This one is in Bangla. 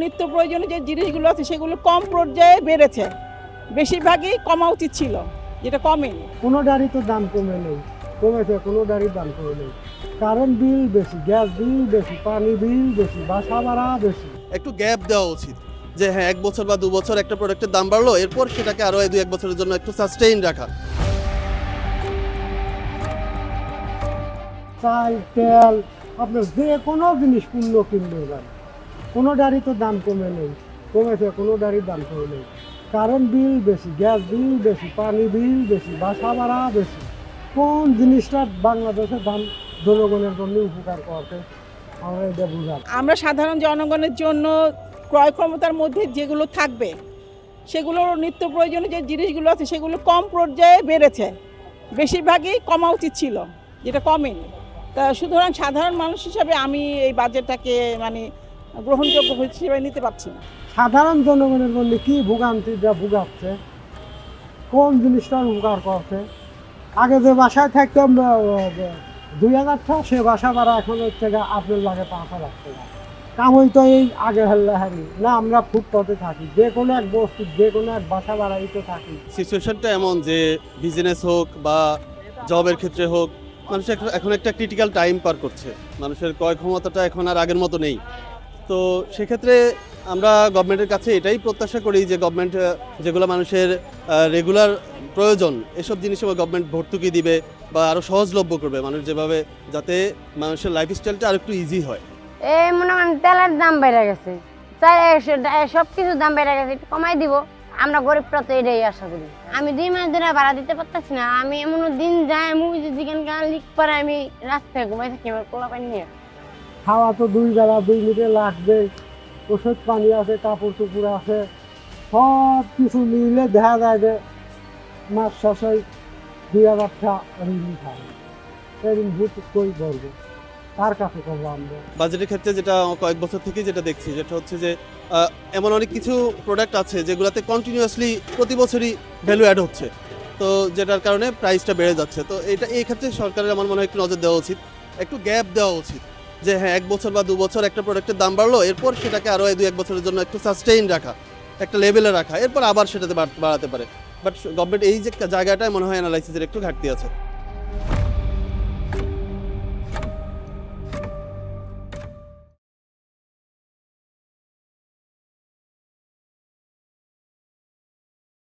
নিত্য প্রয়োজনীয় যে জিনিসগুলো আছে সেগুলো কম পর্যায়ে বেড়েছে, বেশিরভাগই কমা উচিত ছিল, যেটা কমেনি। কোনোটারই তো দাম কমে নেই, কমেছে, কোনোটারই দাম কমে নেই। কারেন্ট বিল বেশি, গ্যাস বিল বেশি, পানি বিল বেশি, বাসা ভাড়া বেশি। একটু গ্যাপ দেওয়া উচিত যে হ্যাঁ 1 বছর বা 2 বছর একটা প্রোডাক্টের দাম বাড়লো, এরপর সেটাকে আরো 2-1 বছরের জন্য একটু সাস্টেইন রাখা। চাল তেল আপনার যে কোনো জিনিস পূর্ণ কিনবে যান, কোনোটারই তো দাম কমে নেই, কমেছে, কোনোটারই দাম কমে নেই। কারেন্ট বিল বেশি, গ্যাস বিল বেশি, পানি বিল বেশি, বাসা ভাড়া বেশি। কোন জিনিসটা বাংলাদেশের দাম জনগণের জন্য উপকার করতে আমরা এটা বুঝাব। আমরা সাধারণ জনগণের জন্য ক্রয় ক্ষমতার মধ্যে যেগুলো থাকবে সেগুলো নিত্য প্রয়োজনীয় যে জিনিসগুলো আছে সেগুলো কম পর্যায়ে বেড়েছে, বেশিরভাগই কমা উচিত ছিল, যেটা কমেনি। তা সুতরাং সাধারণ মানুষ হিসাবে আমি এই বাজেটটাকে গ্রহণযোগ্য হিসেবে নিতে পারছি না। সাধারণ জনগণের মধ্যে কি ভোগান্তিটা ভোগাচ্ছে, কোন জিনিসটার উপকার করছে? আগে যে বাসায় থাকতাম 2000 টাকা, সে বাসা ভাড়া এখন হচ্ছে আপনার লাগে 5000 টাকা। কামই তো এই আগে হারি না, আমরা ফুটপাতে থাকি, যে কোনো এক বস্তু, যে কোনো এক বাসা ভাড়াই তো থাকি। সিচুয়েশনটা এমন যে বিজনেস হোক বা জবের ক্ষেত্রে হোক, মানুষ এখন একটা ক্রিটিক্যাল টাইম পার করছে। মানুষের ক্রয় ক্ষমতাটা এখন আর আগের মতো নেই। তো সেক্ষেত্রে আমরা গভর্নমেন্টের কাছে এটাই প্রত্যাশা করি যে গভর্নমেন্ট যেগুলো মানুষের রেগুলার প্রয়োজন, এসব জিনিসে গভর্নমেন্ট ভর্তুকি দিবে বা আরও সহজলভ্য করবে মানুষ, যেভাবে যাতে মানুষের লাইফস্টাইলটা আর একটু ইজি হয়। এই মনে করেন তেলের দাম বেড়ে গেছে, তাই সব কিছুর দাম বেড়ে গেছে, একটু কমাই দিব। আমরা গরিবরা তো এটাই আশা করি। আমি 2 মাস ধরে ভাড়া দিতে পারতেছি না। আমি এমন দিন যায় মুভি যেখান লিক করে আমি রাস্তায় ঘুমাই থাকি, আমার পোলা পানি নিয়ে। খাওয়া তো 2 বেলা 2 মিনিটে লাগবে, ওষুধ পানি আছে, কাপড় চোপড় আছে, সব কিছু মিলে দেখা যায় যে মাস শেষে 2000 টাকা ঋণ খায়। ঋণ ভূত কই করবো, কার কাছে করবো আমরা? বাজেটের ক্ষেত্রে যেটা কয়েক বছর থেকে যেটা দেখছি, যেটা হচ্ছে যে এমন অনেক কিছু প্রোডাক্ট আছে যেগুলোতে কন্টিনিউয়াসলি প্রতি বছরই ভ্যালু অ্যাড হচ্ছে, তো যেটার কারণে প্রাইসটা বেড়ে যাচ্ছে। তো এই ক্ষেত্রে সরকারের আমার মনে হয় একটু নজর দেওয়া উচিত, একটু গ্যাপ দেওয়া উচিত যে হ্যাঁ 1 বছর বা 2 বছর একটা প্রোডাক্টের দাম বাড়লো, এরপর সেটাকে আরও 2-1 বছরের জন্য একটু সাস্টেইন রাখা, একটা লেভেলে রাখা, এরপর আবার সেটাতে বাড়াতে পারে। বাট গভর্নমেন্ট এই যে জায়গাটায় মনে হয় অ্যানালাইসিসের একটু ঘাটতি আছে।